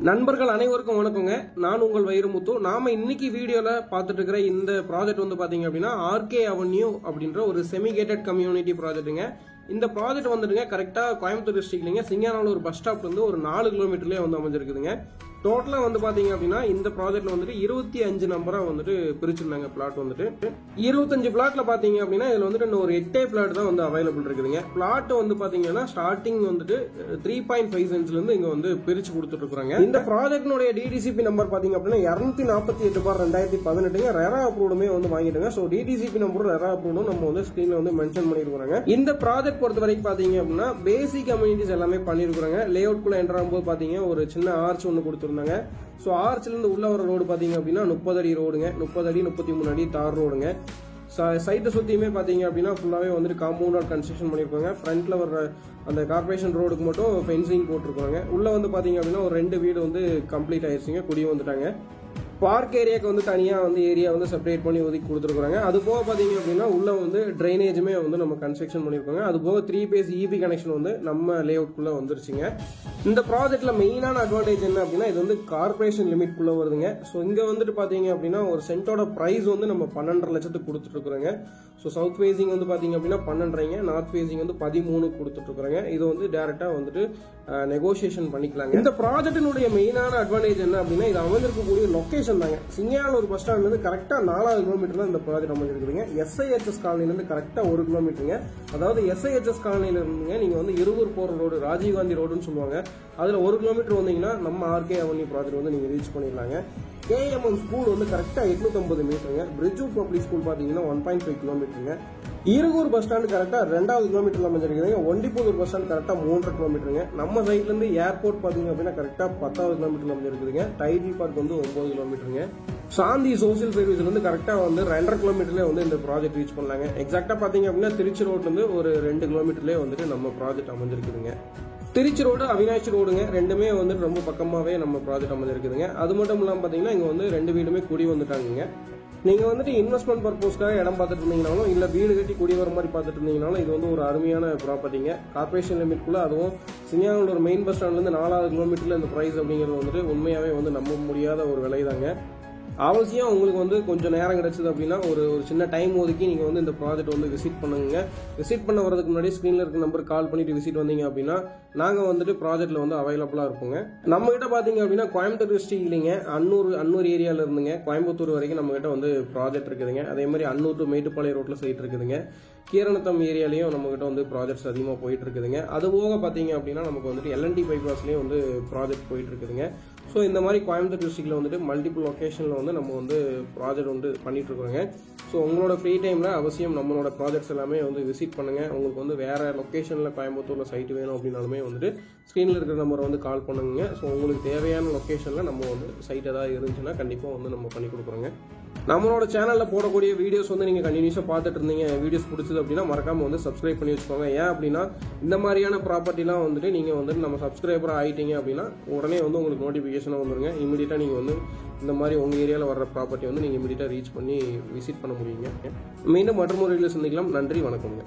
நண்பர்கள் அனைவருக்கும் வணக்கங்க. நான் உங்கள் வைரமுத்து. நாம இன்னைக்கு வீடியோல பார்த்துட்டு இருக்கிற இந்த ப்ராஜெக்ட் வந்து பாத்தீங்க அப்படின்னா ஆர்கே அவென்யூ அப்படின்ற ஒரு செமி கேட்டட் கம்யூனிட்டி ப்ராஜெக்ட்டுங்க. இந்த ப்ராஜெக்ட் வந்துட்டுங்க கரெக்டா கோயம்புத்தூர் டிஸ்ட்ரிக்ட்லங்க சிங்கானல்லூர் பஸ் ஸ்டாப்ல இருந்து ஒரு 4 கிலோமீட்டர்லயே வந்து அமைஞ்சிருக்குதுங்க. டோட்டலா வந்து பாத்தீங்க அப்படின்னா இந்த ப்ராஜெக்ட்ல வந்துட்டு 25 நம்பரா வந்துட்டு பிரிச்சிருந்தாங்க பிளாட் வந்துட்டு. 25 பிளாட்ல பாத்தீங்க அப்படின்னா இதுல வந்துட்டு இன்னும் ஒரு 8 பிளாட் தான் வந்து அவைலபிள் இருக்குதுங்க. பிளாட் வந்து பாத்தீங்கன்னா ஸ்டார்டிங் வந்துட்டு 3.5 சென்ட்ஸ்ல இருந்து இங்க வந்து பிரிச்சு கொடுத்துட்டு இருக்காங்க. இந்த ப்ராஜெக்ட்னுடைய டிடிசிபி நம்பர் பாத்தீங்க அப்படின்னா 248/2018 ரெரா அப்ரூவ்டுமே வந்து வாங்கிட்டுங்க. சோ டிடிசிபி நம்பர் ரெரா அப்ரூவ்டும் நம்ம வந்து ஸ்கிரீன்ல வந்து மென்ஷன் பண்ணிருக்காங்க. இந்த ப்ராஜெக்ட் பொறுத்த வரைக்கும் பாத்தீங்க அப்படின்னா பேசிக் கம்யூனிட்டிஸ் எல்லாமே பண்ணிருக்காங்க. லே அவுட் குள்ள என்டர் ஆகும்போது பாத்தீங்க ஒரு சின்ன ஆர்ச் ஒன்னு கொடுத்து சோ ஆர்ச்ல இருந்து உள்ள வர ரோடு பாத்தீங்க அப்படின்னா 30 அடி ரோடுங்க, 30 அடி 33 அடி தார் ரோடுங்க. சைட்டை சுத்தியுமே பாத்தீங்க அப்படின்னா ஃபுல்லாவே வந்துட்டு காம்பவுண்ட் கன்ஸ்ட்ரக்ஷன் பண்ணிருக்காங்க. ஃப்ரண்ட்ல வர அந்த கார்பரேஷன் ரோடுக்கு மட்டும் ஃபென்சிங் போட்டிருக்காங்க. உள்ள வந்து பாத்தீங்க அப்படின்னா ஒரு 2 வீடு வந்து கம்ப்ளீட் ஆயிருச்சுங்க, குடி வந்துட்டாங்க. பார்க் ஏரியாக்கு வந்து தனியா வந்து ஏரியா வந்து செப்பரேட் பண்ணி ஒதுக்கி கொடுத்துருக்காங்க. அது போக பாத்தீங்க அப்படின்னா உள்ள வந்து டிரைனேஜுமே வந்து நம்ம கன்ஸ்ட்ரக்ஷன் பண்ணிருக்காங்க. அது போக 3 பேஸ் இபி கனெக்ஷன் வந்து நம்ம லே அவுட் குள்ள வந்துருச்சுங்க. இந்த ப்ராஜெக்ட்ல மெயினான அட்வான்டேஜ் என்ன அப்படின்னா இது வந்து கார்பரேஷன் லிமிட் குள்ள வருதுங்க. ஸோ இங்க வந்துட்டு பாத்தீங்க அப்படின்னா ஒரு சென்டோட பிரைஸ் வந்து நம்ம 12.5 லட்சத்துக்கு கொடுத்துட்டு இருக்கிறோங்க. ஸோ சவுத் ஃபேசிங் வந்து பாத்தீங்க அப்படின்னா 12.5, நார்த் ஃபேசிங் வந்து 13 கொடுத்துட்டு இருக்கிறாங்க. இது வந்து டைரக்டா வந்துட்டு நெகோசியேஷன் பண்ணிக்கலாங்க. இந்த ப்ராஜெக்டினுடைய மெயினான அட்வான்டேஜ் என்ன அப்படின்னா இது அமைஞ்சிருக்கக்கூடிய லொகேஷன் தாங்க. சிங்கானல்லூர் பஸ் ஸ்டாண்ட்ல இருந்து கரெக்டா 4 கிலோமீட்டர் தான் இந்த ப்ராஜெக்ட் அமைஞ்சிருக்குதுங்க. எஸ்ஐஹெச்எஸ் காலனில இருந்து கரெக்டா 1 கிலோமீட்டருங்க. அதாவது எஸ்ஐஹெச்எஸ் காலனில இருந்துங்க நீங்க வந்து இருவூர் போற ரோடு, ராஜீவ்காந்தி ரோடுன்னு சொல்லுவாங்க. அதுல 1 கிலோமீட்டர் வந்தீங்கன்னா நம்ம ஆர்கே அவென்யூ ப்ராஜெக்ட் வந்து நீங்க ரீச் பண்ணிடலாங்க. கேஎம்எம் ஸ்கூல் வந்து கரெக்டா 850 மீட்டருங்க. பிரிட்ஜூட் பப்ளிக் ஸ்கூல் பாத்தீங்கன்னா 1.5 கிலோமீட்டருங்க. ஈரகூர் பஸ் ஸ்டாண்ட் கரெக்டா 2வது கிலோமீட்டர்ல அமைஞ்சிருக்குதுங்க. ஒண்டிப்புதூர் பஸ் ஸ்டாண்ட் கரெக்டா 3.5 கிலோமீட்டருங்க. நம்ம சைட்ல இருந்து ஏர்போர்ட் பாத்தீங்க அப்படின்னா கரெக்டா 10வது கிலோமீட்டர்ல அமைஞ்சிருக்குதுங்க. டைட்டில் பார்க் வந்து 9 கிலோமீட்டருங்க. சாந்தி சோசியல் சர்வீஸ்ல இருந்து கரெக்டா வந்து 2.5 கிலோமீட்டர்ல வந்து இந்த ப்ராஜெக்ட் ரீச் பண்ணலாங்க. எக்ஸாக்டா பாத்தீங்க அப்படின்னா திருச்சி ரோட்ல இருந்து ஒரு 2 கிலோமீட்டர்லயே வந்துட்டு நம்ம ப்ராஜெக்ட் அமைஞ்சிருக்குதுங்க. திருச்சி ரோடு, அவினாஷி ரோடுங்க, ரெண்டுமே வந்துட்டு ரொம்ப பக்கமாவே நம்ம ப்ராஜெக்ட் அமைஞ்சிருக்குதுங்க. அது மட்டும் இல்லாம பாத்தீங்கன்னா இங்க வந்து 2 வீடுமே குடி வந்துட்டாங்க. நீங்க வந்துட்டு இன்வெஸ்ட்மெண்ட் பர்பஸ்க்காக இடம் பார்த்துட்டு இருந்தீங்கனாலும் இல்ல வீடு கட்டி குடி வர மாதிரி பார்த்துட்டு இருந்தீங்கனாலும் இது வந்து ஒரு அருமையான ப்ராப்பர்ட்டிங்க. கார்பரேஷன் லிமிட்குள்ள அதுவும் சிங்கானல்லூர் மெயின் பஸ் ஸ்டாண்ட்ல இருந்து 4வது கிலோமீட்டர்ல இந்த பிரைஸ் அப்படிங்கிறது வந்துட்டு உண்மையாவே வந்து நம்ப முடியாத ஒரு விலைதாங்க. அவசியம் உங்களுக்கு வந்து கொஞ்சம் நேரம் கிடைச்சது அப்படின்னா ஒரு சின்ன டைம் ஒதுக்கி நீங்க வந்து இந்த ப்ராஜெக்ட் வந்து விசிட் பண்ணுங்க. விசிட் பண்ண வரதுக்கு முன்னாடி ஸ்கிரீன்ல இருக்க நம்பர் கால் பண்ணிட்டு விசிட் வந்தீங்க அப்படின்னா நாங்க வந்துட்டு ப்ராஜெக்ட்ல வந்து அவைலபிளா இருப்போங்க. நம்ம கிட்ட பாத்தீங்க அப்படின்னா கோயம்புத்தூர் டிஸ்ட்ரிக்ட் இல்லைங்க, அன்னூர் ஏரியால இருந்துங்க கோயம்புத்தூர் வரைக்கும் நம்ம கிட்ட வந்து ப்ராஜெக்ட் இருக்குதுங்க. அதே மாதிரி அன்னூர் டு மேட்டுப்பாளையம் ரோட்ல சைட் இருக்குதுங்க. கீரணத்தம் ஏரியாலையும் நம்ம கிட்ட வந்து ப்ராஜெக்ட்ஸ் அதிகமாக போயிட்டு இருக்குதுங்க. அது போக பாத்தீங்க அப்படின்னா நமக்கு வந்துட்டு எல்என்டி பைபாஸ்லயும் வந்து ப்ராஜெக்ட் போயிட்டு இருக்குதுங்க. ஸோ இந்த மாதிரி கோயம்புத்தூர் டிஸ்ட்ரிக்ட்ல வந்துட்டு மல்டிபிள் லொகேஷன்ல வந்து நம்ம வந்து ப்ராஜெக்ட் வந்து பண்ணிட்டு இருக்கிறோங்க. ஸோ உங்களோட ஃப்ரீ டைம்ல அவசியம் நம்மளோட ப்ராஜெக்ட்ஸ் எல்லாமே வந்து விசிட் பண்ணுங்க. உங்களுக்கு வந்து வேற லொகேஷன்ல கோயம்புத்தூர்ல சைட் வேணும் அப்படின்னாலுமே வந்துட்டு ஸ்கிரீன்ல இருக்கிற நம்பரை வந்து கால் பண்ணுங்க. ஸோ உங்களுக்கு தேவையான லொகேஷன்ல நம்ம வந்து சைட் ஏதாவது இருந்துச்சுன்னா கண்டிப்பா வந்து நம்ம பண்ணி கொடுக்குறோங்க. நம்மளோட சேனல்ல போடக்கூடிய வீடியோஸ் வந்து நீங்க கண்டினியூஸா பார்த்துட்டு இருந்தீங்க, வீடியோஸ் பிடிச்சது அப்படின்னா மறக்காம வந்து சப்ஸ்கிரைப் பண்ணி வச்சுக்கோங்க. ஏன் அப்படின்னா இந்த மாதிரியான ப்ராப்பர்ட்டிலாம் வந்துட்டு நீங்க வந்துட்டு நம்ம சப்ஸ்கிரைபர் ஆயிட்டீங்க அப்படின்னா உடனே வந்து உங்களுக்கு நோட்டிபிகேஷன் வந்துருங்க. இமீடியட்டா நீங்க வந்து இந்த மாதிரி உங்க ஏரியால வர்ற ப்ராப்பர்ட்டி வந்து நீங்க இமீடியட்டா ரீச் பண்ணி விசிட் பண்ண முடியுங்க. மீண்டும் மற்றொரு வீடியோல சந்திக்கலாம். நன்றி, வணக்கம்ங்க.